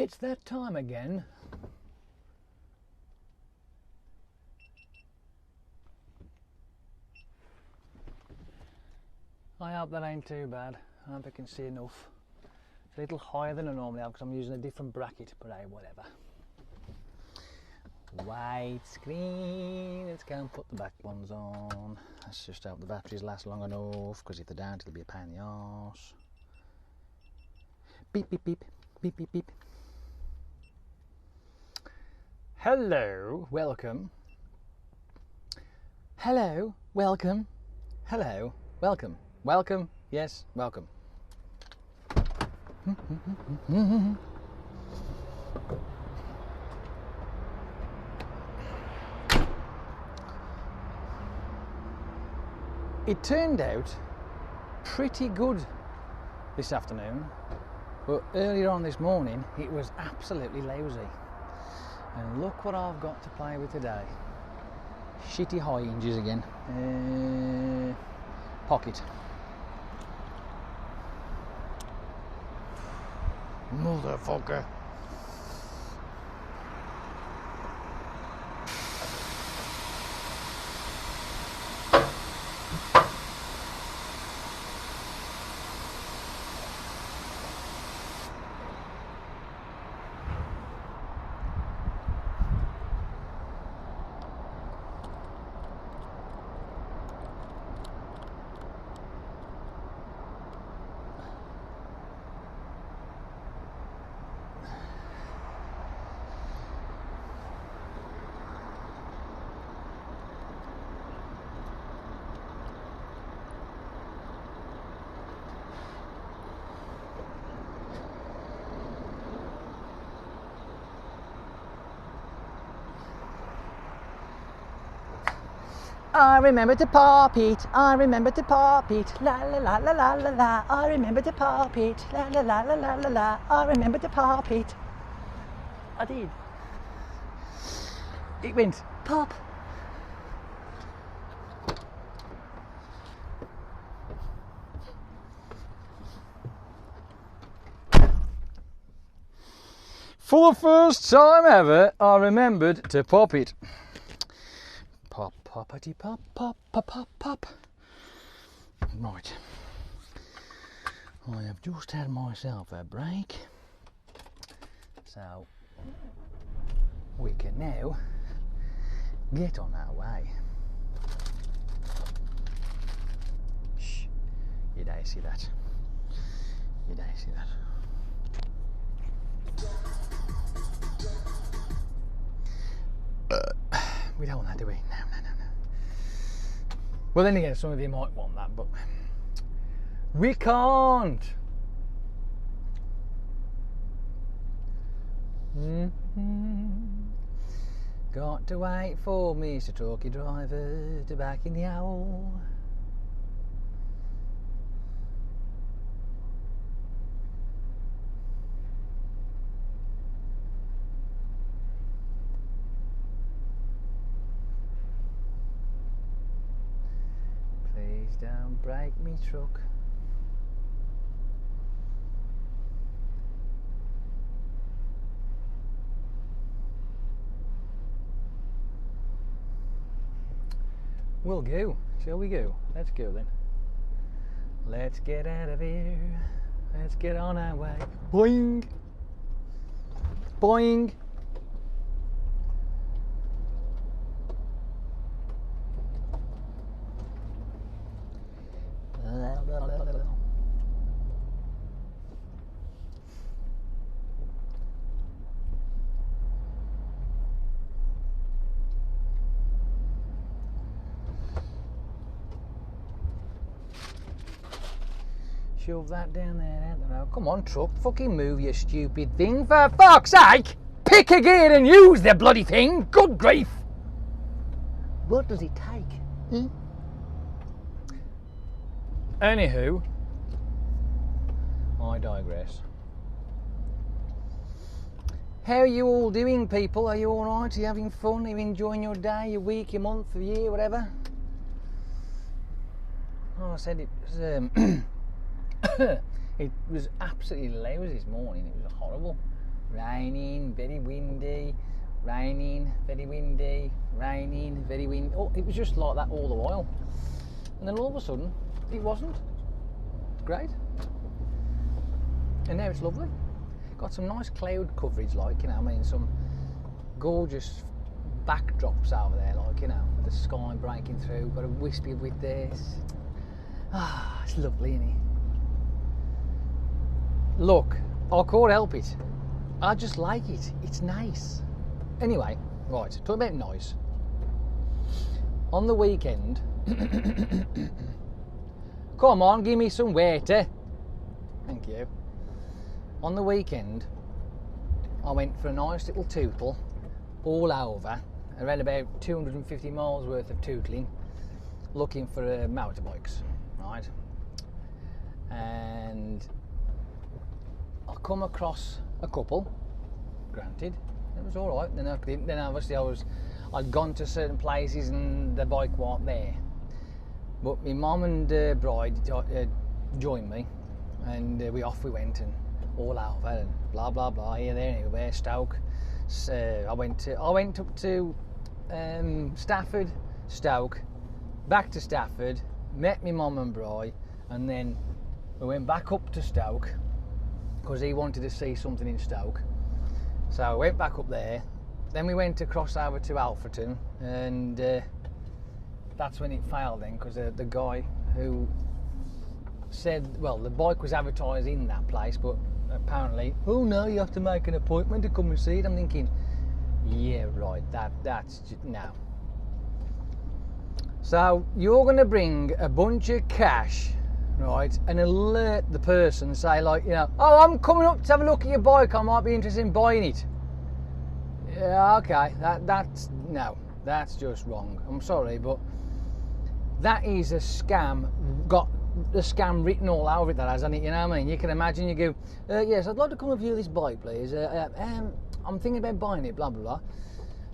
It's that time again. I hope that ain't too bad. I hope I can see enough. It's a little higher than I normally have because I'm using a different bracket, but hey, whatever. White screen. Let's go and put the back ones on. Let's just hope the batteries last long enough, because if they don't, it'll be a pain in the arse. Beep, beep, beep, beep, beep, beep. Hello, welcome. Hello, welcome. Hello, welcome. Welcome, yes, welcome. It turned out pretty good this afternoon, but earlier on this morning it was absolutely lousy. And look what I've got to play with today. Shitty high hinges again. Pocket. Motherfucker. I remember to pop it, I remember to pop it, la la la la la la la, I remember to pop it, la la la la la la la, I remember to pop it. I did. It went pop. For the first time ever, I remembered to pop it. Pop, poppity, pop, pop, pop, pop, pop. Right. I have just had myself a break. So, we can now get on our way. Shh. You don't see that. You don't see that. We don't want that, do we? No. Well, then again, some of you might want that, but we can't. Got to wait for Mr. Trucky Driver to back in the owl. Please don't break me truck. We'll go. Shall we go? Let's go then. Let's get out of here. Let's get on our way. Boing! Boing! Shove that down there, out the road. Come on, truck, fucking move, you stupid thing. For fuck's sake! Pick a gear and use the bloody thing! Good grief! What does it take? Anywho, I digress. How are you all doing, people? Are you alright? Are you having fun? Are you enjoying your day, your week, your month, your year, whatever? Oh, I said it was it was absolutely lousy this morning. It was horrible. raining, very windy, raining, very windy, raining, very windy. Oh, it was just like that all the while. And then all of a sudden, it wasn't. It's great. And now it's lovely. Got some nice cloud coverage, like, you know, I mean, some gorgeous backdrops over there, like, you know, with the sky breaking through. Got a wispy bit there. Ah, it's lovely, isn't it? Look, I can't help it. I just like it. It's nice. Anyway, right, talking about nice. On the weekend, come on, give me some water. Thank you. On the weekend, I went for a nice little tootle all over, around about 250 miles worth of tootling, looking for motorbikes, right? And I come across a couple, granted, it was all right. Then obviously I'd gone to certain places and the bike weren't there. But my mum and bride joined me, and we went and all over and blah blah blah, here, there, anywhere. Stoke. I went up to Stafford, Stoke, back to Stafford, met my mum and bride, and then we went back up to Stoke because he wanted to see something in Stoke. So I went back up there. Then we went across over to Alfreton, and that's when it failed then, because the guy who said, well, the bike was advertised in that place, but apparently, oh no, you have to make an appointment to come and see it. I'm thinking, yeah, right, that's just, no. So you're going to bring a bunch of cash, right, and alert the person, say, like, you know, oh, I'm coming up to have a look at your bike, I might be interested in buying it. Yeah, okay, that's just wrong. I'm sorry, but that is a scam. Got the scam written all over it, that hasn't it? You know what I mean? You can imagine, you go, yes, I'd like to come and view this bike, please. I'm thinking about buying it, blah blah blah.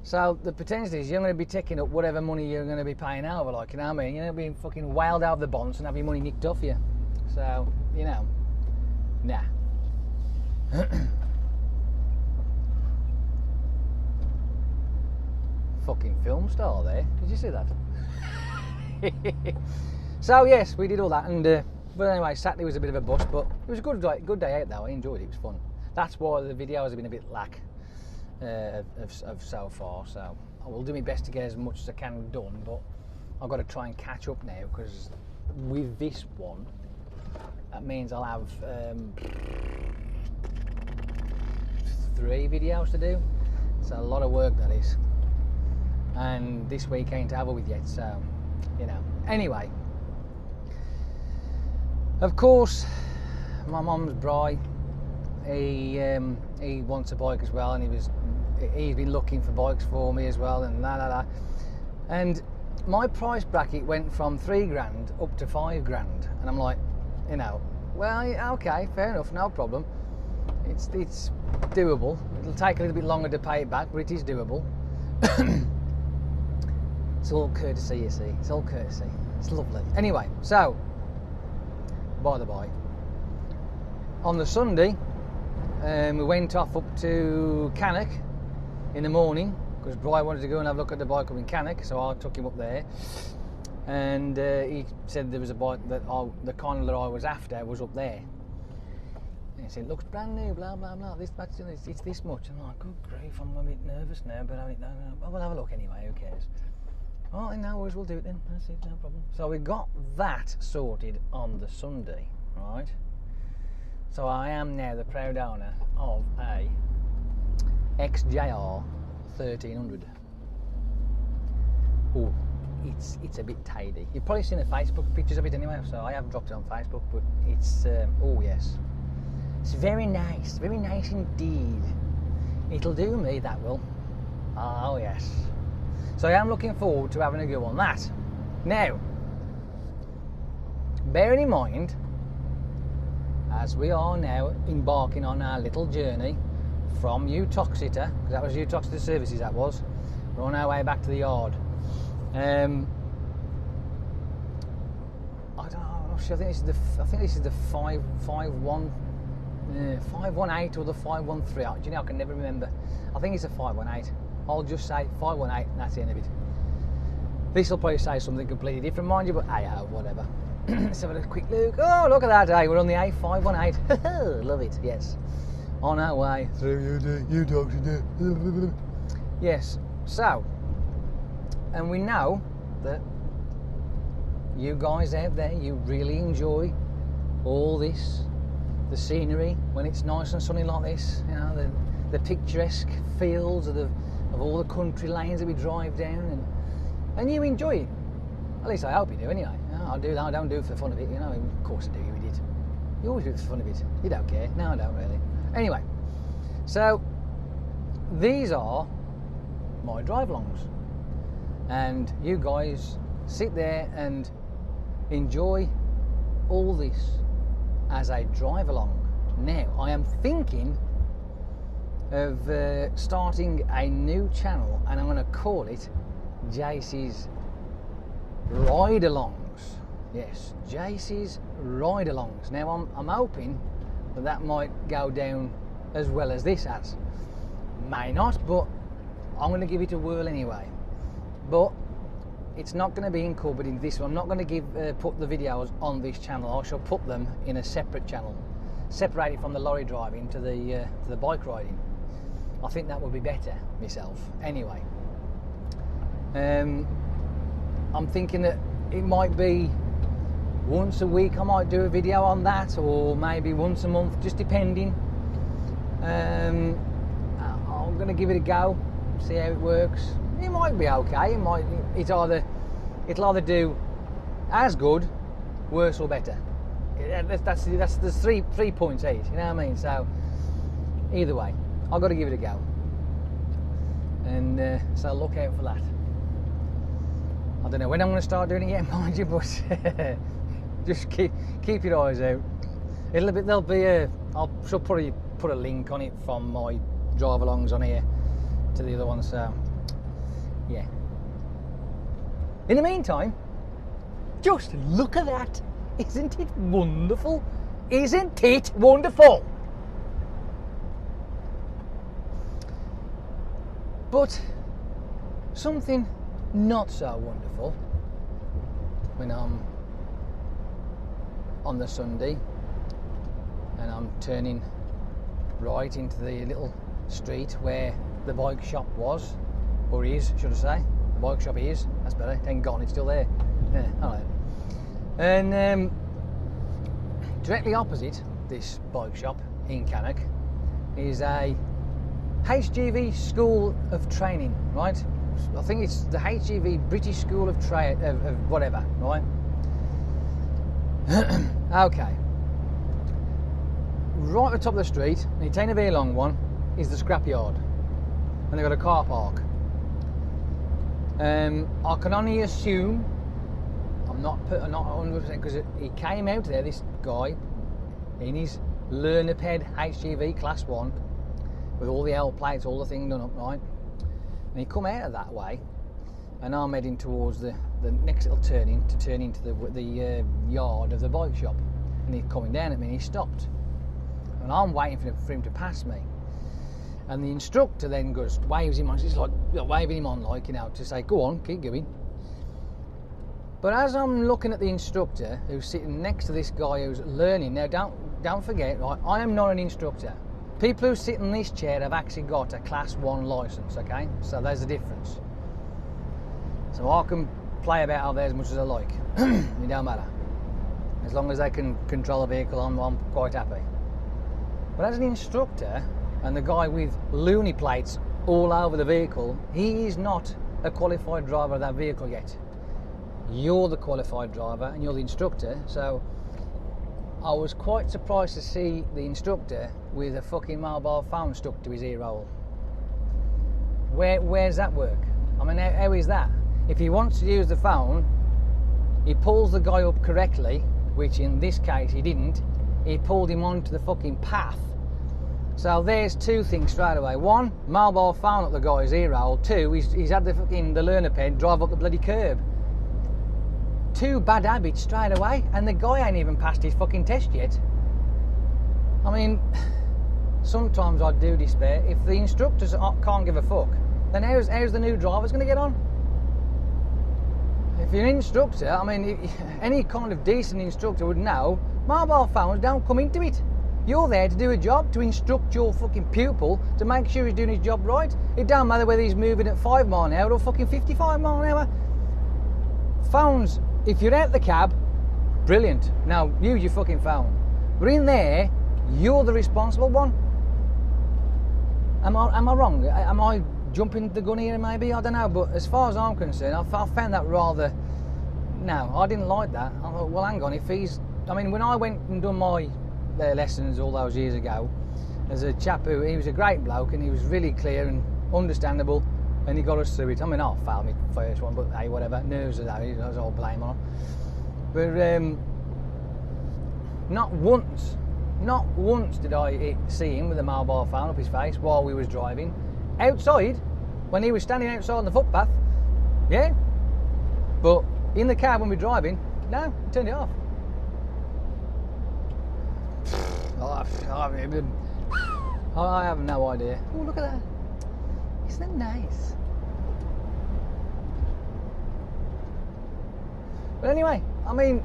So the potential is you're going to be taking up whatever money you're going to be paying over, like, you know what I mean? You're going to be fucking wild out of the bonds and have your money nicked off you. So, you know, nah. Fucking film star there. Did you see that? So yes, we did all that, and but anyway, Saturday was a bit of a bust, but it was a good day out though. I enjoyed it. It was fun. That's why the videos have been a bit lack of so far. So I will do my best to get as much as I can done, but I've got to try and catch up now, because with this one, that means I'll have 3 videos to do. It's a lot of work, that is. And this week ain't over with yet, so, you know. Anyway, of course, my mum's bride, he wants a bike as well, and he's been looking for bikes for me as well, and and my price bracket went from £3,000 up to £5,000, and I'm like, you know, well, okay, fair enough, no problem. It's doable. It'll take a little bit longer to pay it back, but it is doable. It's all courtesy, you see. It's all courtesy. It's lovely. Anyway, so, by the by, on the Sunday, we went off up to Cannock in the morning, because Brian wanted to go and have a look at the bike up in Cannock, so I took him up there. And he said there was a bike that the kind that I was after was up there. And he said, it looks brand new, blah, blah, blah. It's this much. I'm like, good grief, I'm a bit nervous now, but we'll have a look anyway, who cares? Oh, no worries, we'll do it then. That's it, no problem. So we got that sorted on the Sunday, right? So I am now the proud owner of a XJR 1300. Oh, it's a bit tidy. You've probably seen the Facebook pictures of it anyway, so I haven't dropped it on Facebook, but it's, oh yes. It's very nice indeed. It'll do me, that will. Oh yes. So I am looking forward to having a go on that. Now, bearing in mind, as we are now embarking on our little journey from Utoxetter, because that was Utoxetter Services, that was. We're on our way back to the yard. I don't know. I think this is the 551 518 or the 513. Do you know, I can never remember. I think it's a 518. I'll just say 518 and that's the end of it. This will probably say something completely different, mind you, but hey ho, whatever. Let's have a quick look. Oh, look at that, hey, we're on the A518. Love it, yes. On our way through Utoxetter. Yes, so, and we know that you guys out there, you really enjoy all this, the scenery when it's nice and sunny like this, you know, the picturesque fields of all the country lanes that we drive down, and you enjoy it. At least I hope you do anyway. You know, I do that, I don't do it for the fun of it, you know, of course I do, you idiot. You always do it for the fun of it. You don't care. No, I don't really. Anyway, so these are my drive-alongs, and you guys sit there and enjoy all this as a drive along. Now I am thinking of starting a new channel, and I'm going to call it JC's Ride Alongs. Yes, JC's Ride Alongs. Now I'm hoping that might go down as well as this has. May not, but I'm going to give it a whirl anyway. But it's not going to be incorporated in this one. I'm not going to put the videos on this channel. I shall put them in a separate channel, separated from the lorry driving to the bike riding. I think that would be better myself. Anyway, I'm thinking that it might be once a week I might do a video on that, or maybe once a month, just depending. I'm going to give it a go, see how it works. It might be okay. It'll either do as good, worse, or better. There's three points each. You know what I mean? So either way, I've got to give it a go, and so look out for that. I don't know when I'm going to start doing it yet, mind you, but just keep your eyes out. There'll be she'll probably put a link on it from my drive-alongs on here to the other one. So yeah. In the meantime, just look at that. Isn't it wonderful? Isn't it wonderful? But something not so wonderful when I'm on the Sunday and I'm turning right into the little street where the bike shop was, or is, should I say. The bike shop is, that's better, it ain't gone, it's still there. Yeah, alright. And directly opposite this bike shop in Cannock is a HGV School of Training, right? I think it's the HGV British School of whatever, right? Okay. Right at the top of the street, and you take a very long one, is the scrapyard, and they've got a car park. I can only assume, I'm not 100% because he came out there, this guy, in his learner ped HGV Class 1 with all the L plates, all the thing done up, right? And he come out of that way, and I'm heading towards the next little turning to turn into the yard of the bike shop, and he's coming down at me, and he stopped, and I'm waiting for him to pass me. And the instructor then goes, waves him on, it's like waving him on, like, you know, to say, go on, keep going. But as I'm looking at the instructor who's sitting next to this guy who's learning, now don't forget, right, I am not an instructor. People who sit in this chair have actually got a Class 1 licence, okay? So there's the difference. So I can play about out there as much as I like. It don't matter. As long as they can control the vehicle, I'm quite happy. But as an instructor, and the guy with loony plates all over the vehicle, he is not a qualified driver of that vehicle yet. You're the qualified driver and you're the instructor, so I was quite surprised to see the instructor with a fucking mobile phone stuck to his ear hole. Where's that work? I mean, how is that? If he wants to use the phone, he pulls the guy up correctly, which in this case he didn't. He pulled him onto the fucking path. So there's two things straight away. One, mobile phone up the guy's ear hole. Two, he's had the learner pen drive up the bloody curb. Two bad habits straight away, and the guy ain't even passed his fucking test yet. I mean, sometimes I do despair. If the instructors can't give a fuck, then how's the new drivers going to get on? If you're an instructor, I mean, any kind of decent instructor would know mobile phones don't come into it. You're there to do a job, to instruct your fucking pupil to make sure he's doing his job right. It don't matter whether he's moving at 5 mile an hour or fucking 55 mile an hour. Phones, if you're out the cab, brilliant. Now, use your fucking phone. But in there, you're the responsible one. Am I wrong? Am I jumping the gun here maybe? I don't know. But as far as I'm concerned, I found that rather... No, I didn't like that. I thought, well, hang on, if he's... I mean, when I went and done my lessons all those years ago, there's a chap who, he was a great bloke and he was really clear and understandable and he got us through it. I mean, I failed my first one, but hey, whatever, nerves of that, I was all blame on. But not once did I see him with a mobile phone up his face while we was driving. Outside, when he was standing outside on the footpath, yeah. But in the car when we're driving, no, he turned it off. I have no idea. Oh, look at that. Isn't it nice? But anyway, I mean,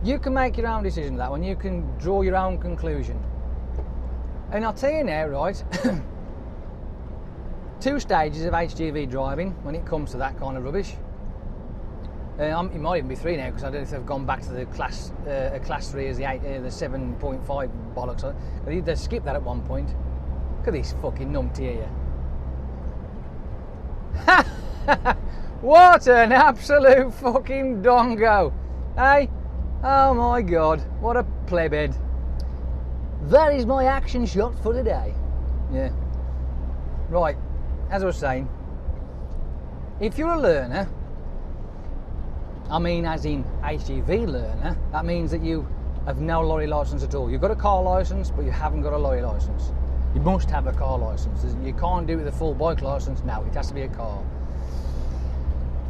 you can make your own decision with that one. You can draw your own conclusion. And I'll tell you now, right, 2 stages of HGV driving when it comes to that kind of rubbish. It might even be 3 now because I don't know if they've gone back to the class 3 as the 7.5 bollocks. They skipped that at one point. Look at this fucking numpty here. What an absolute fucking dongo, hey? Oh my god, what a playbed. That is my action shot for today. Yeah. Right, as I was saying, if you're a learner, I mean as in HGV learner, that means that you have no lorry licence at all. You've got a car licence, but you haven't got a lorry licence. You must have a car licence. You can't do it with a full bike licence, no, it has to be a car.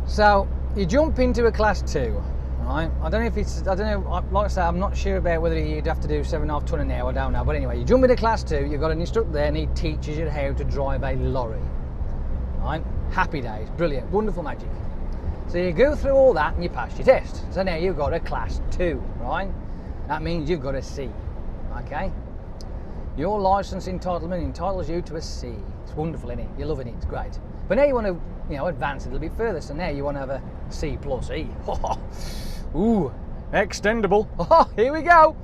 So, you jump into a class 2, right? I don't know if it's, I don't know, like I say, I'm not sure about whether you'd have to do 7.5 tonne an hour, I don't know. But anyway, you jump into class 2, you've got an instructor there and he teaches you how to drive a lorry, right? Happy days, brilliant, wonderful magic. So you go through all that and you pass your test. So now you've got a class 2, right? That means you've got a C, okay? Your licence entitlement entitles you to a C. It's wonderful, isn't it? You're loving it, it's great. But now you want to, you know, advance it a little bit further. So now you want to have a C plus E. Ooh, extendable. Here we go.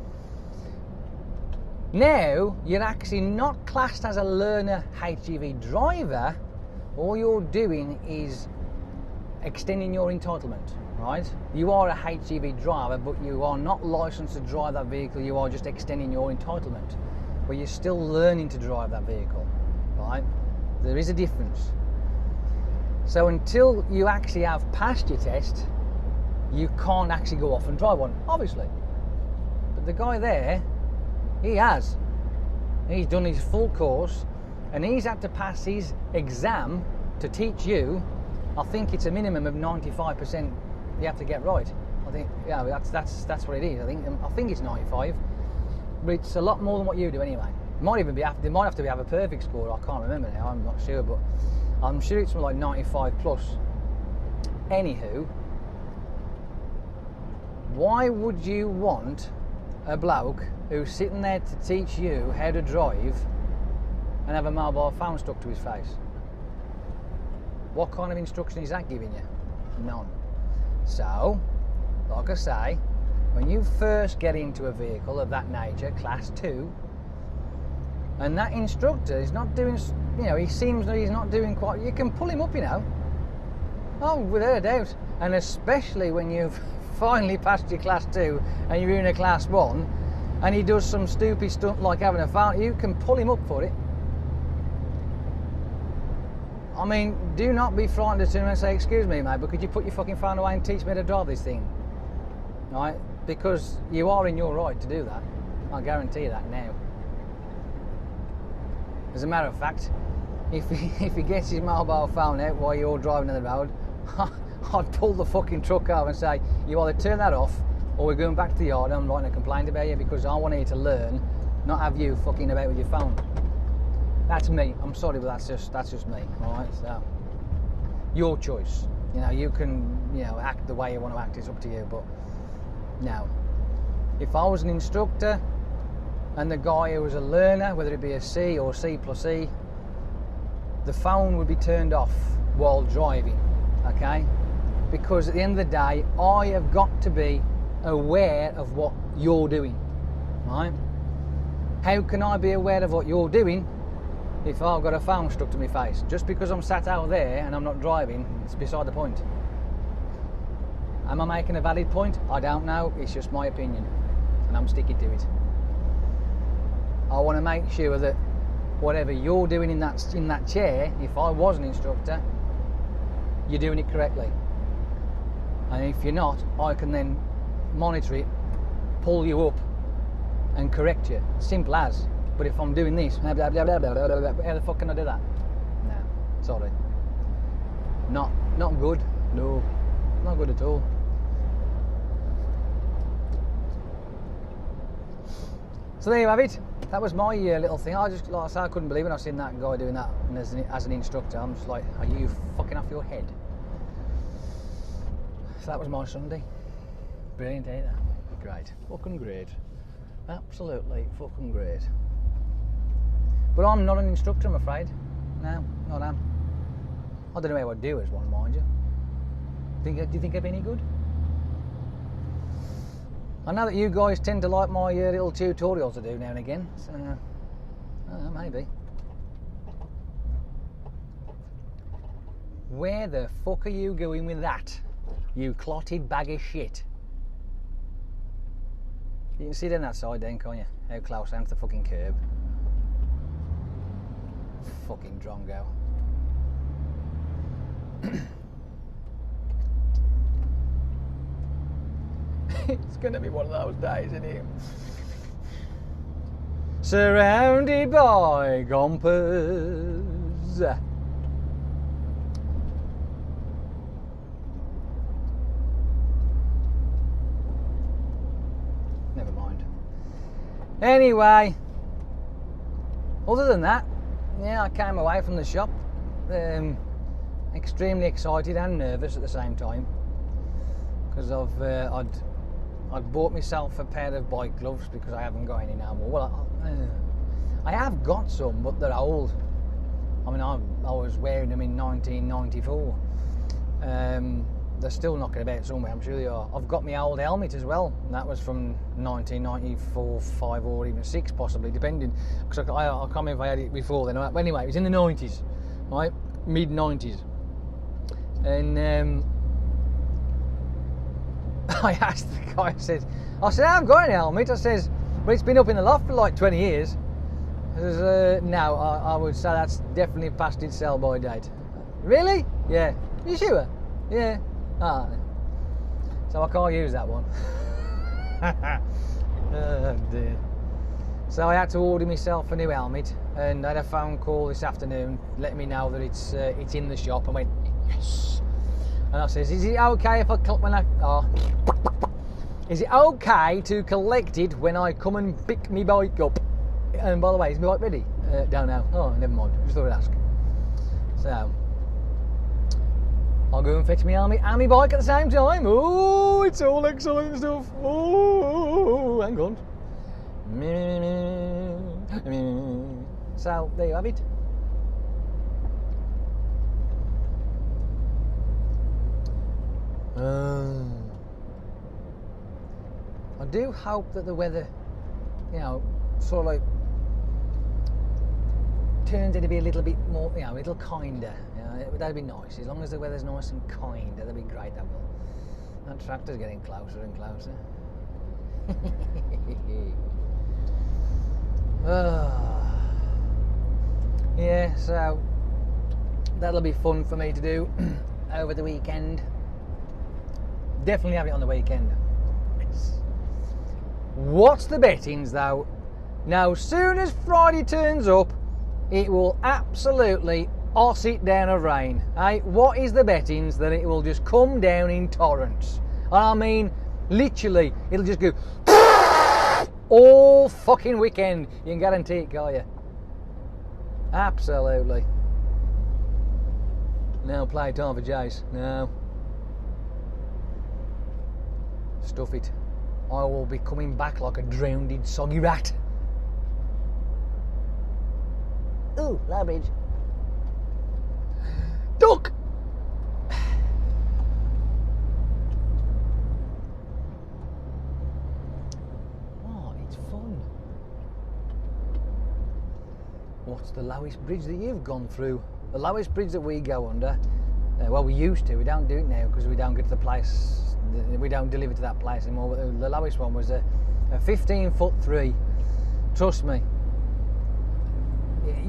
Now you're actually not classed as a learner HGV driver. All you're doing is extending your entitlement, right? You are a HGV driver, but you are not licensed to drive that vehicle. You are just extending your entitlement, but you're still learning to drive that vehicle, right? There is a difference. So until you actually have passed your test, you can't actually go off and drive one, obviously. But the guy there, he has. He's done his full course and he's had to pass his exam to teach you. I think it's a minimum of 95% you have to get right. I think, yeah, that's what it is. I think it's 95, but it's a lot more than what you do anyway. It might even be they might have to have a perfect score. I can't remember now. I'm not sure, but I'm sure it's something like 95 plus. Anywho, why would you want a bloke who's sitting there to teach you how to drive and have a mobile phone stuck to his face? What kind of instruction is that giving you? None. So, like I say, when you first get into a vehicle of that nature, class 2, and that instructor is not doing, you know, he seems that he's not doing quite, you can pull him up, you know. Oh, without a doubt. And especially when you've finally passed your class 2 and you're in a class 1 and he does some stupid stunt like having a phone, you can pull him up for it. I mean, do not be frightened to him and say, excuse me mate, but could you put your fucking phone away and teach me to drive this thing? Right? Because you are in your right to do that. I guarantee you that now. As a matter of fact, if he gets his mobile phone out while you're driving on the road, I'd pull the fucking truck over and say, you either turn that off or we're going back to the yard and I'm writing a complaint about you because I want you to learn not have you fucking about with your phone. That's me. I'm sorry, but that's just me. All right, so your choice. You know, you can, you know, act the way you want to act. It's up to you. But no, if I was an instructor and the guy who was a learner, whether it be a C or C+E, the phone would be turned off while driving. Okay, because at the end of the day, I have got to be aware of what you're doing. Right? How can I be aware of what you're doing if I've got a phone stuck to my face? Just because I'm sat out there and I'm not driving, it's beside the point. Am I making a valid point? I don't know. It's just my opinion, and I'm sticking to it. I want to make sure that whatever you're doing in that chair, if I was an instructor, you're doing it correctly. And if you're not, I can then monitor it, pull you up, and correct you. Simple as. But if I'm doing this, blah, blah, blah, blah, blah, blah, blah, how the fuck can I do that? No, sorry. Not good. No, not good at all. So there you have it. That was my little thing. I just, like I said, I couldn't believe it when I seen that guy doing that as an instructor. I'm just like, are you fucking off your head? So that was my Sunday. Brilliant, ain't it? Great. Fucking great. Absolutely fucking great. But I'm not an instructor, I'm afraid. No, not am. I don't know how I'd do as one, mind you. Do you think I'd be any good? I know that you guys tend to like my little tutorials I do now and again, so I don't know, maybe. Where the fuck are you going with that, you clotted bag of shit? You can see it on that side then, can't you? How close I am to the fucking curb. Fucking drongo. It's gonna be one of those days, isn't it? Surrounded by gompers. Never mind. Anyway, other than that, yeah, I came away from the shop extremely excited and nervous at the same time, because I'd bought myself a pair of bike gloves because I haven't got any now more. Well, I have got some, but they're old. I mean, I was wearing them in 1994. They're still knocking about somewhere, I'm sure they are. I've got my old helmet as well, and that was from 1994, 5 or even 6 possibly, depending, because I can't remember if I had it before then. But anyway, it was in the 90s, right, mid-90s. And I asked the guy, I said, I haven't got any helmet. I says, but it's been up in the loft for like 20 years. I says, no, I would say that's definitely past its sell-by date. Really? Yeah. You sure? Yeah. Ah. So I can't use that one. Oh dear. So I had to order myself a new helmet, and I had a phone call this afternoon letting me know that it's in the shop. I went, yes. And I says, is it okay if is it okay to collect it when I come and pick me bike up? And by the way, is my bike ready? Don't know. Oh, never mind. Just thought I'd ask. So I'll go and fetch my helmet and my bike at the same time. Oh, it's all exciting stuff. Oh, hang on. So there you have it. I do hope that the weather, you know, sort of like turns out to be a little bit more, you know, a little kinder. You know, that'd be nice. As long as the weather's nice and kind, that'd be great. That will. That tractor's getting closer and closer. Yeah, so that'll be fun for me to do over the weekend. Definitely have it on the weekend. What's the bettings though? Now, soon as Friday turns up, it will absolutely arse it down of rain. Hey, what is the bettings that it will just come down in torrents? I mean, literally, it'll just go all fucking weekend. You can guarantee it, can't you? Absolutely. No play time for Jace. No. Stuff it. I will be coming back like a drowned soggy rat. Ooh, low bridge. Duck! Oh, it's fun. What's the lowest bridge that you've gone through? The lowest bridge that we go under, well, we used to, we don't do it now because we don't get to the place, we don't deliver to that place anymore, but the lowest one was a 15'3". Trust me.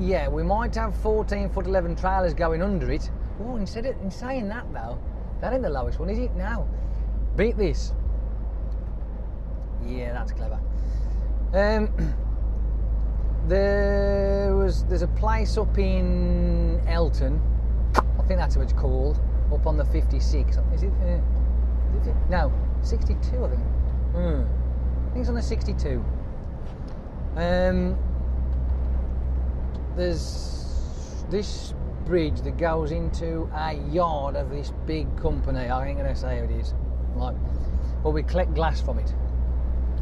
Yeah, we might have 14'11" trailers going under it. Oh, in saying that though, that ain't the lowest one, is it? Now, beat this. Yeah, that's clever. There's a place up in Elton, I think that's what it's called, up on the 56. Is it? No, 62 I think. I think it's on the 62. There's this bridge that goes into a yard of this big company. I ain't gonna say who it is, right? But we collect glass from it,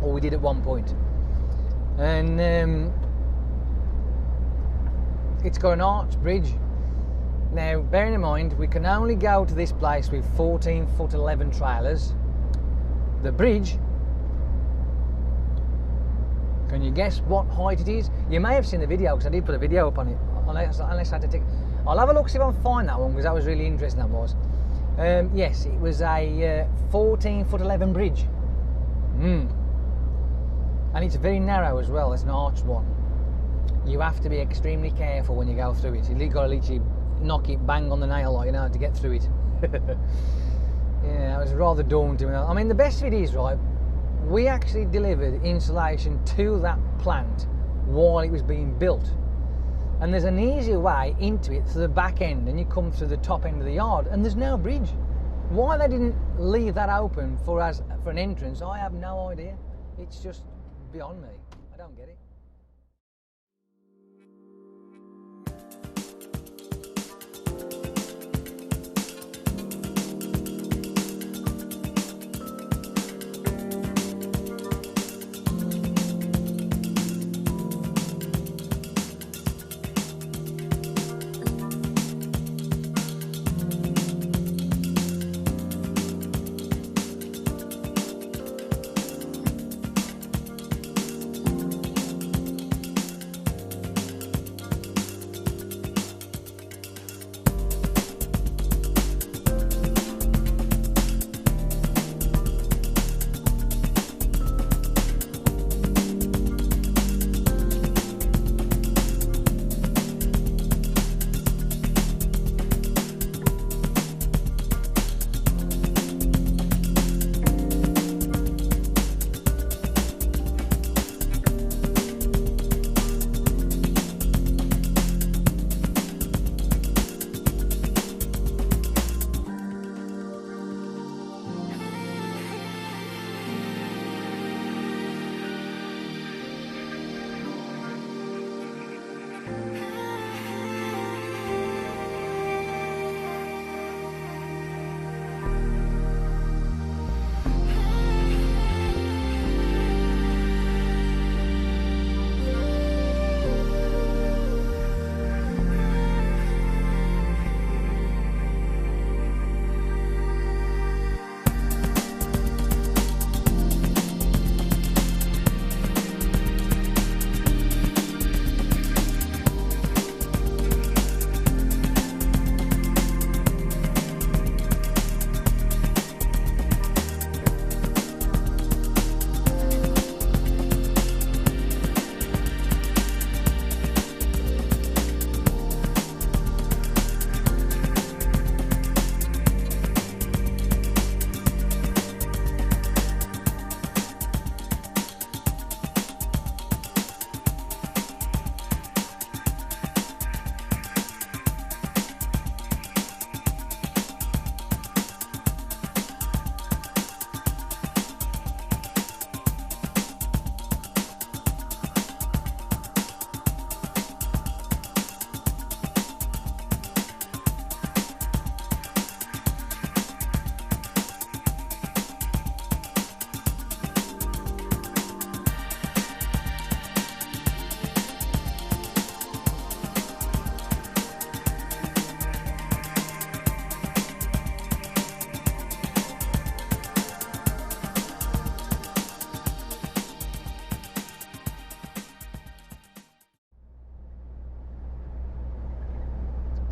or we did at one point, and it's got an arch bridge. Now, bearing in mind, we can only go to this place with 14'11" trailers. The bridge, can you guess what height it is? You may have seen the video, because I did put a video up on it, unless I had to take. I'll have a look, see if I can find that one, because that was really interesting, that was. Yes, it was a 14'11" bridge. And it's very narrow as well, it's an arched one. You have to be extremely careful when you go through it. You've got to literally knock it bang on the nail, like, you know, to get through it. Yeah, it was rather daunting. I mean, the best of it is, right, we actually delivered insulation to that plant while it was being built. And there's an easier way into it through the back end, and you come through the top end of the yard, and there's no bridge. Why they didn't leave that open for an entrance, I have no idea. It's just beyond me. I don't get it.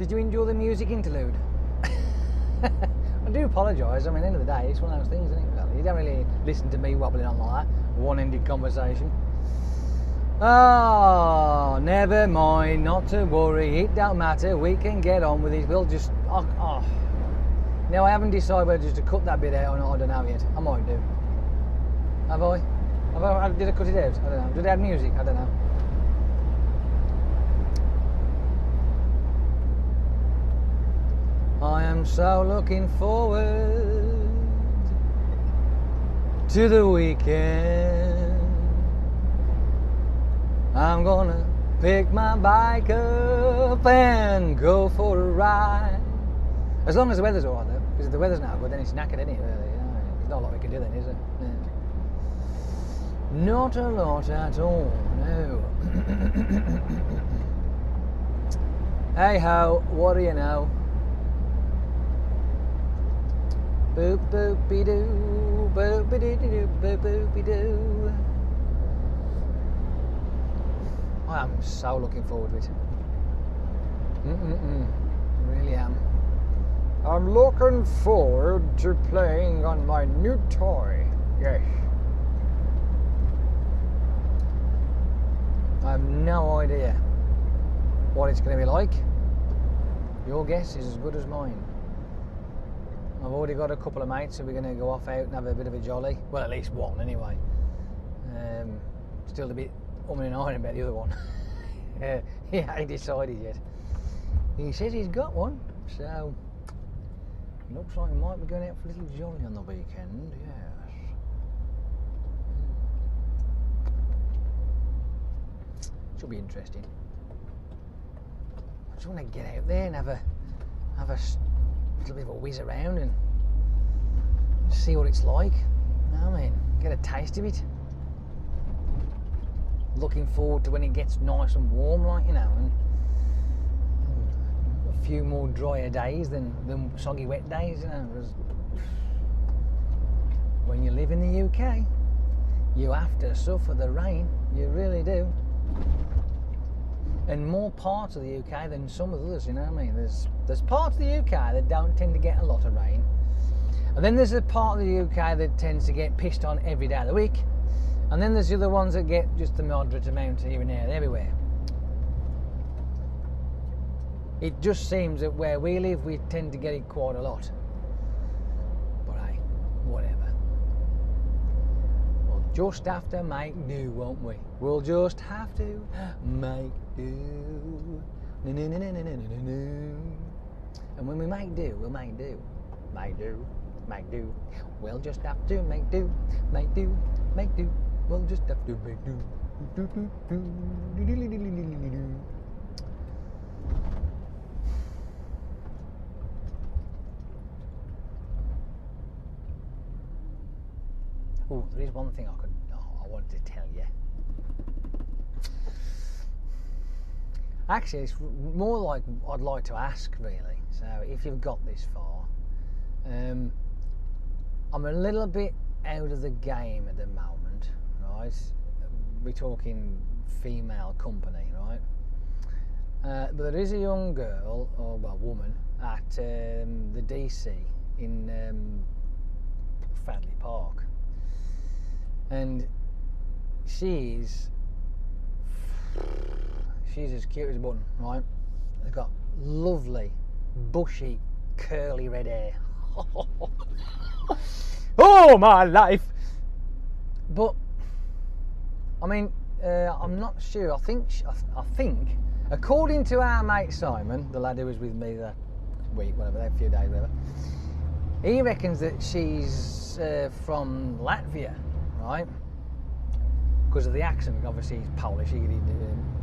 Did you enjoy the music interlude? I do apologise. I mean, at the end of the day, it's one of those things, isn't it? Really? You don't really listen to me wobbling on like that. One-ended conversation. Oh, never mind. Not to worry. It don't matter. We can get on with it. We'll just... Oh. Now, I haven't decided whether just to cut that bit out or not. I don't know yet. I might do. Have I? Did I cut it out? I don't know. Did it add music? I don't know. I am so looking forward to the weekend. I'm gonna pick my bike up and go for a ride. As long as the weather's alright though, because if the weather's not good then it's knackered, isn't it, really? You know, there's not a lot we can do then, is there? Yeah. Not a lot at all, no. Hey ho, what do you know? Boop boopy doo, boopy doo doo, boop boopy doo. I am so looking forward to it. Really am. I'm looking forward to playing on my new toy. Yes. I have no idea what it's going to be like. Your guess is as good as mine. I've already got a couple of mates who we're going to go off out and have a bit of a jolly. Well, at least one anyway. Still a bit umming and ahhing about the other one. He ain't decided yet. He says he's got one, so looks like we might be going out for a little jolly on the weekend. Yes. Should be interesting. I just want to get out there and have a little bit of a whiz around and see what it's like. You know what I mean? Get a taste of it. Looking forward to when it gets nice and warm, like, you know, and a few more drier days than soggy wet days, you know. When you live in the UK, you have to suffer the rain. You really do. And more parts of the UK than some of the others, you know what I mean? There's parts of the UK that don't tend to get a lot of rain, and then there's a part of the UK that tends to get pissed on every day of the week, and then there's the other ones that get just a moderate amount here and there and everywhere. It just seems that where we live, we tend to get it quite a lot. But hey, whatever. We'll just have to make do, won't we? We'll just have to make do. And when we make do, we'll make do. Make do, make do. We'll just have to make do, make do, make do. We'll just have to make do. Oh, there is one thing I wanted to tell you. Actually, it's more like I'd like to ask, really. So, if you've got this far, I'm a little bit out of the game at the moment, right? We're talking female company, right? But there is a young girl, or well, woman, at the DC in Fradley Park, and she's as cute as a button, right? They've got lovely, bushy, curly red hair. Oh my life! But I mean, I'm not sure. I think, according to our mate Simon, the lad who was with me that week, whatever, that few days, whatever, he reckons that she's from Latvia, right? Because of the accent. Obviously, he's Polish.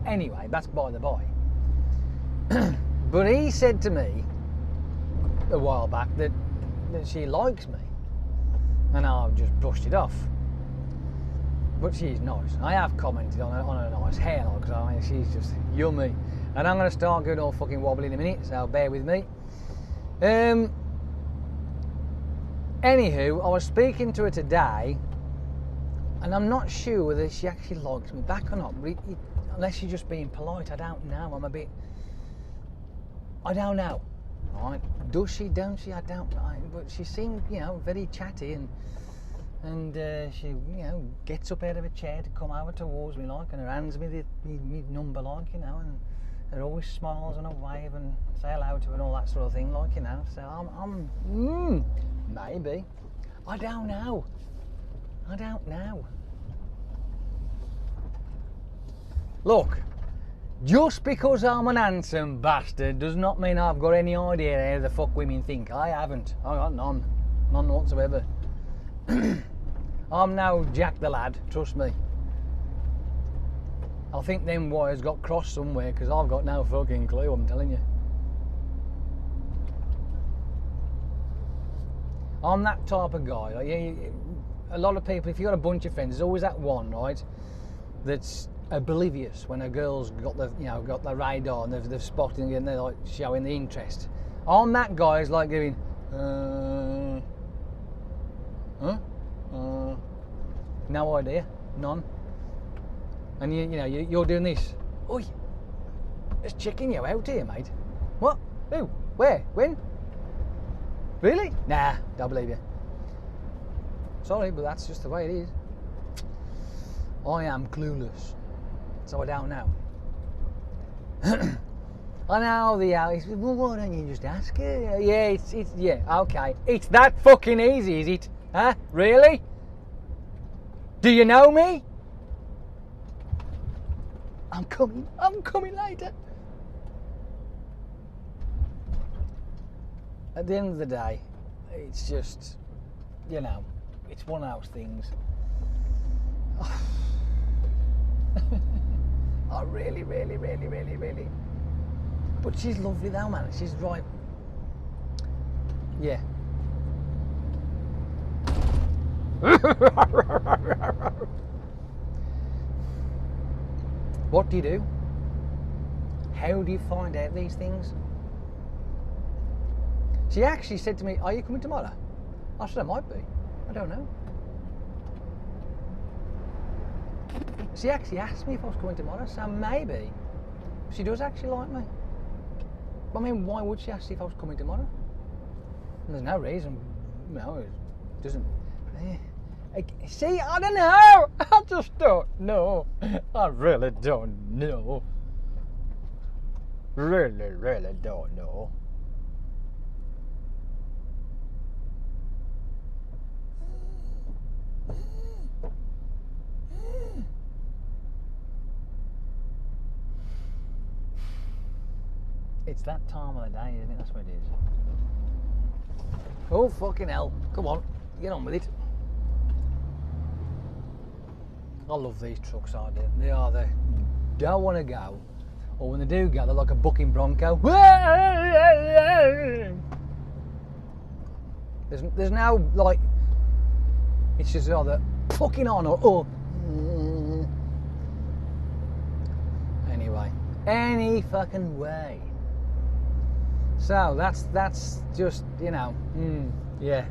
Anyway, that's by the by. But he said to me a while back that she likes me, and I've just brushed it off. But she's nice. I have commented on her nice hairline, because I mean, she's just yummy. And I'm going to start going all fucking wobbly in a minute, so bear with me. Anywho, I was speaking to her today, and I'm not sure whether she actually likes me back or not. Unless she's just being polite, I don't know. I'm a bit I don't know. Right? Does she? Don't she? I don't know. But she seemed, you know, very chatty and she, you know, gets up out of a chair to come over towards me like, and her hands me me number like, you know, and her always smiles and a wave and say hello to her and all that sort of thing like, you know. So maybe. I don't know. I don't know. Look, just because I'm an handsome bastard does not mean I've got any idea how the fuck women think. I haven't. I got none. None whatsoever. I'm no Jack the Lad, trust me. I think them wires got crossed somewhere because I've got no fucking clue, I'm telling you. I'm that type of guy. Like, a lot of people, if you've got a bunch of friends, there's always that one, right, that's oblivious when a girl's got the, you know, got the radar and they've spotted and they're like showing the interest. I'm that guy who's like going, no idea, none. And you know, you're doing this. Oi, just checking you out here, mate. What? Who? Where? When? Really? Nah, don't believe you. Sorry, but that's just the way it is. I am clueless, so I don't know. I know the Alice. Well, why don't you just ask her? Yeah, it's yeah, okay. It's that fucking easy, is it? Huh? Really? Do you know me? I'm coming later. At the end of the day, it's just, you know, it's one of those things. I really. But she's lovely though, man. She's right. Yeah. What do you do? How do you find out these things? She actually said to me, "Are you coming tomorrow?" I said, "I might be. I don't know." She actually asked me if I was coming tomorrow, so maybe she does actually like me. But I mean, why would she ask if I was coming tomorrow? There's no reason. No, it doesn't. See, I don't know. I just don't know. I really don't know. Really don't know. It's that time of the day, isn't it? That's what it is. Oh, fucking hell. Come on, get on with it. I love these trucks, I do. They are, they don't want to go. Or when they do go, they're like a bucking bronco. There's no, like, it's just either fucking on or anyway, any fucking way. So that's just, you know, yeah.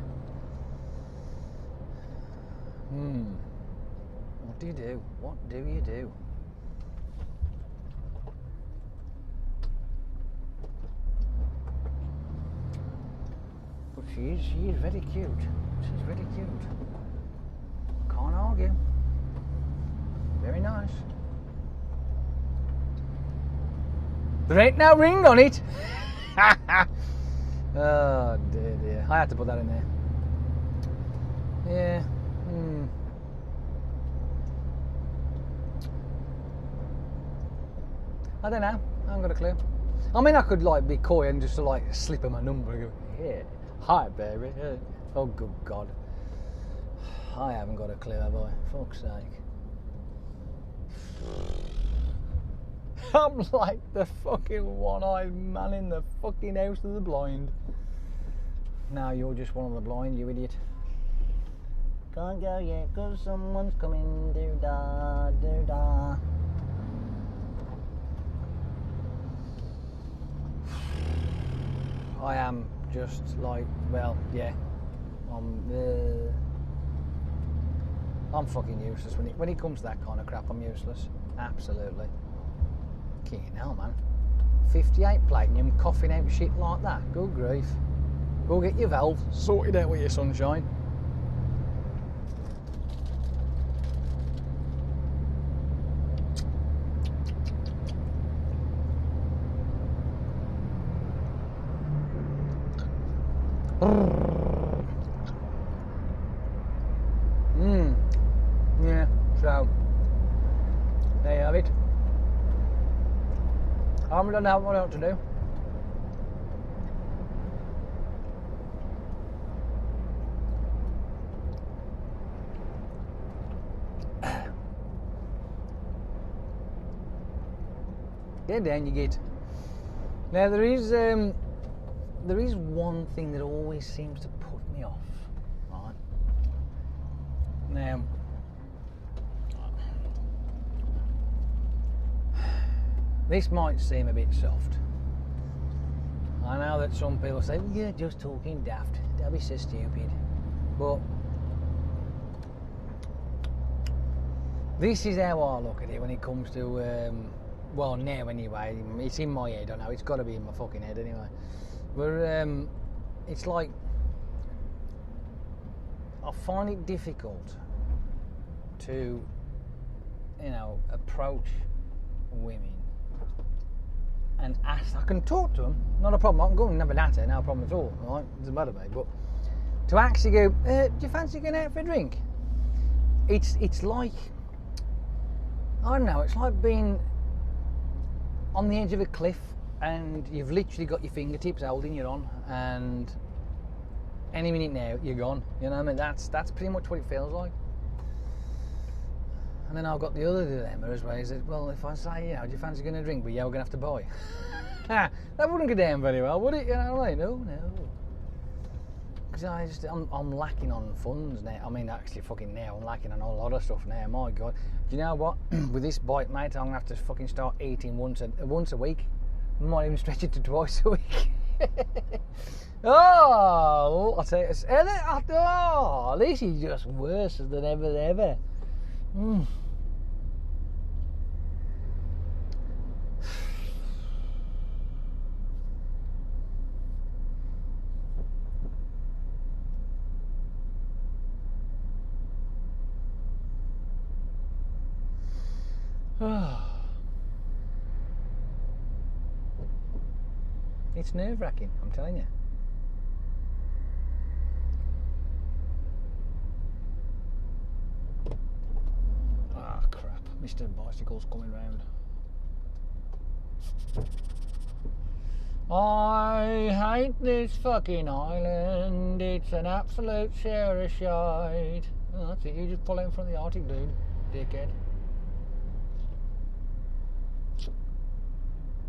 What do you do? What do you do? But she is very cute. She's very cute. Can't argue. Very nice. There ain't no ring on it. Oh dear. I had to put that in there. Yeah. I don't know. I haven't got a clue. I mean, I could like be coy and just like slip her my number and go, "Yeah, hi, baby." Oh, good God. I haven't got a clue, have I? Fuck's sake. I'm like the fucking one-eyed man in the fucking house of the blind. Now you're just one of the blind, you idiot. Can't go yet, 'cause someone's coming. Do-da, do-da. I am just like, well, yeah. I'm fucking useless. When it comes to that kind of crap, I'm useless. Absolutely. Fucking hell, man. 58 platinum, coughing out shit like that. Good grief. Go get your valve sorted out with your sunshine. Yeah, so there you have it. I haven't done what I want to do. Yeah, down you get. Now there is one thing that always seems to put me off, right? Now, this might seem a bit soft. I know that some people say, well, you're just talking daft, don't be so stupid. But this is how I look at it when it comes to, well, now anyway, it's in my head, I know, it's got to be in my fucking head anyway. But it's like, I find it difficult to, you know, approach women and ask. I can talk to them, not a problem. I can go and have a natter, no problem at all, right? It doesn't matter to me. But to actually go, do you fancy going out for a drink? It's like, I don't know, it's like being on the edge of a cliff and you've literally got your fingertips holding you on, and any minute now you're gone. You know what I mean? That's pretty much what it feels like. And then I've got the other dilemma as well, is that, well, if I say, you know, do you fancy going to drink, but yeah, we're going to have to buy. That wouldn't go down very well, would it? You know what I mean? No. Because I'm lacking on funds now. I mean, actually, fucking now, I'm lacking on a lot of stuff now. My God. Do you know what? With this bike, mate, I'm going to have to fucking start eating once a week. I might even stretch it to twice a week. Oh, I'll tell you, oh, this is just worse than ever. It's nerve-wracking, I'm telling you. Ah, crap. Mr. Bicycle's coming round. I hate this fucking island. It's an absolute share of shite. Oh, that's it. You just pull out from the Arctic, dude. Dickhead.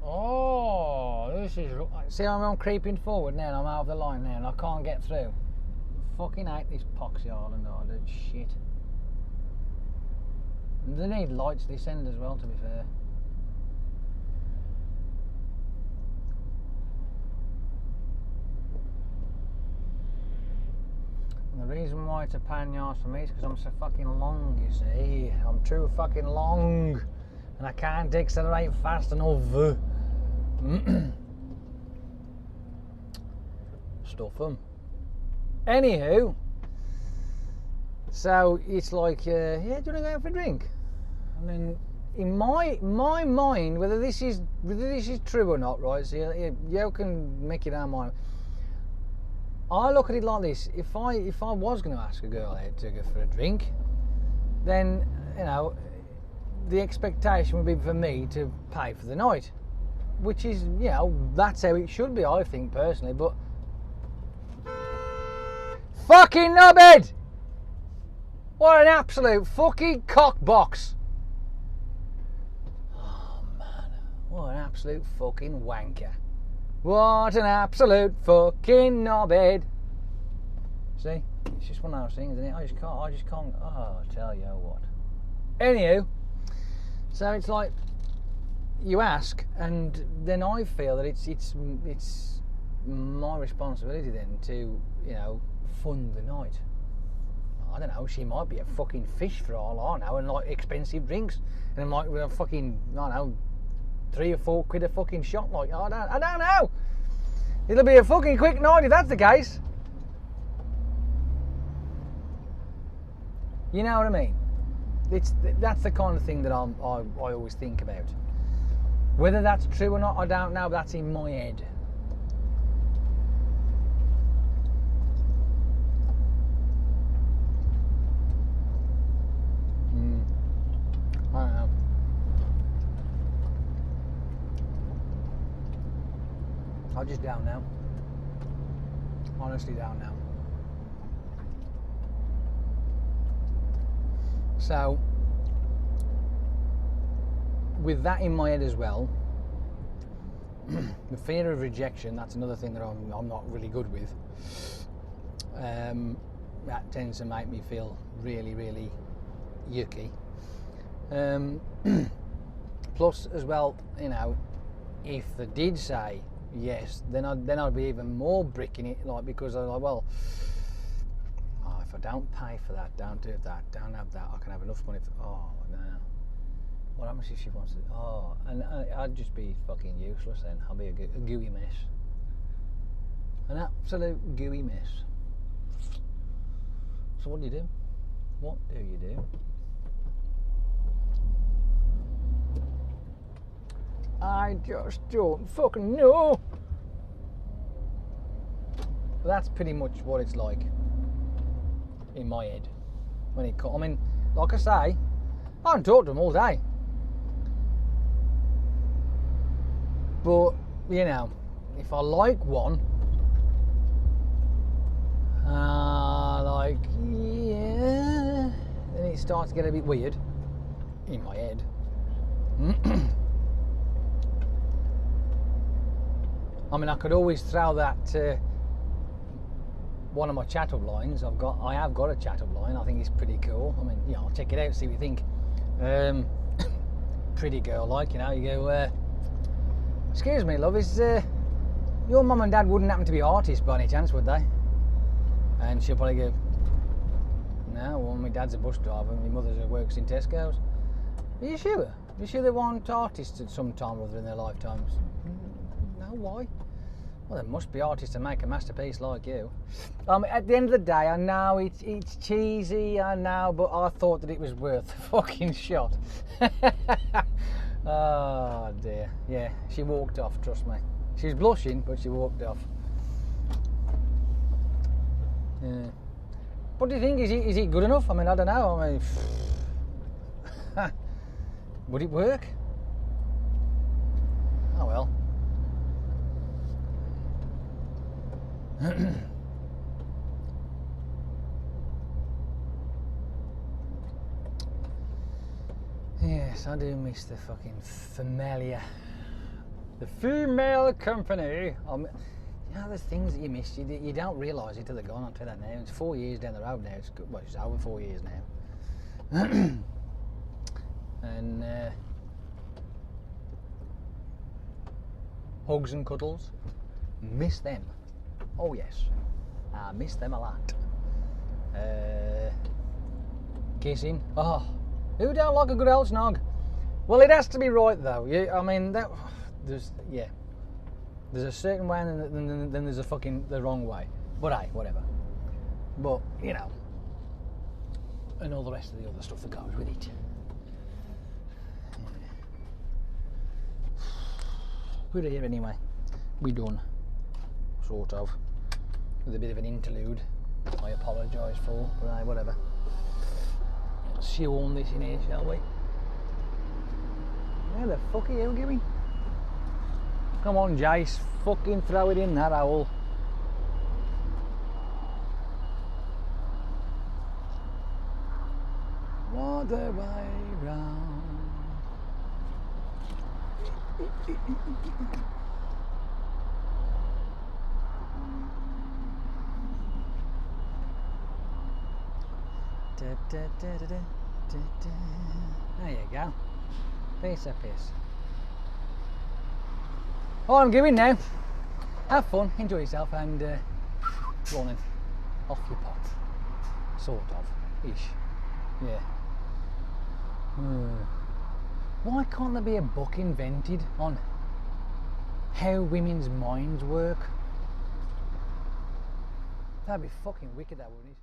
Oh, this is... See, I'm creeping forward now and I'm out of the line now and I can't get through. Fucking hate this poxy island, oh, dude. Shit. And they need lights this end as well, to be fair. And the reason why it's a pain in the arse for me is because I'm so fucking long, you see. I'm too fucking long. And I can't accelerate fast enough. Stuff them. Anywho, so it's like, yeah, do you want to go out for a drink? And then in my mind, whether this is true or not, right? So you can make your own mind. I look at it like this: if I was going to ask a girl out to go for a drink, then, you know, the expectation would be for me to pay for the night, which is, you know, that's how it should be, I think, personally. But fucking knobhead! What an absolute fucking cockbox! Oh man, what an absolute fucking wanker! What an absolute fucking knobhead! See, it's just one of those things, isn't it? I just can't. Oh, I tell you what. Anywho. So it's like you ask, and then I feel that it's my responsibility then to, you know, fund the night. I don't know. She might be a fucking fish for all I know, and like expensive drinks, and I'm like with a fucking, I don't know, 3 or 4 quid a fucking shot. Like, I don't know. It'll be a fucking quick night if that's the case. You know what I mean? That's the kind of thing that I always think about. Whether that's true or not, I don't know. But that's in my head. I don't know. I just don't know. Honestly, don't know. So, with that in my head as well, the fear of rejection, that's another thing that I'm not really good with. That tends to make me feel really, really yucky. Plus, as well, you know, if they did say yes, then I'd be even more bricking it, like, because I'm like, well, if I don't pay for that, don't do that, don't have that, I can have enough money for, oh no, what happens if she wants it? Oh, and I'd just be fucking useless then. I'll be a gooey mess, an absolute gooey mess. So what do you do? What do you do? I just don't fucking know. That's pretty much what it's like in my head when it comes. I mean, like I say, I can talk to them all day, but you know, if I like one, like, yeah, then it starts to get a bit weird in my head. I mean, I could always throw that one of my chat-up lines. I have got a chat-up line. I think it's pretty cool. I mean, you know, I'll check it out, see what you think. Pretty girl-like, you know. You go, excuse me, love, is your mum and dad wouldn't happen to be artists by any chance, would they? And she'll probably go, no, well, my dad's a bus driver and my mother works in Tesco's. Are you sure? Are you sure they weren't artists at some time or other in their lifetimes? No, why? Well, there must be artists that make a masterpiece like you. At the end of the day, I know it's cheesy, I know, but I thought that it was worth the fucking shot. Oh dear. Yeah, she walked off, trust me. She was blushing, but she walked off. Yeah. What do you think? Is he good enough? I mean, I don't know. I mean, would it work? Oh well. Yes, I do miss the fucking familiar, the female company. You know, there's things that you miss. You don't realise it till they're gone. I'll tell you that now. It's 4 years down the road now. It's good. Well, it's over 4 years now. And hugs and cuddles, miss them. Oh yes, I miss them a lot. Kissing. Oh, who don't like a good old snog? Well, it has to be right though. Yeah, I mean that. There's a certain way, and then there's the wrong way. But hey, whatever. But you know, and all the rest of the other stuff that goes with it. We're here anyway. We're done, sort of, with a bit of an interlude. I apologise for, but hey, whatever. Let's shoehorn this in here, shall we? Where the fuck are you going? Come on, Jace, fucking throw it in that hole. What the way round? There you go. Piece of piss. Oh, I'm going now. Have fun, enjoy yourself, and go on then. Off your pot. Sort of. Ish. Yeah. Why can't there be a book invented on how women's minds work? That'd be fucking wicked, that wouldn't it?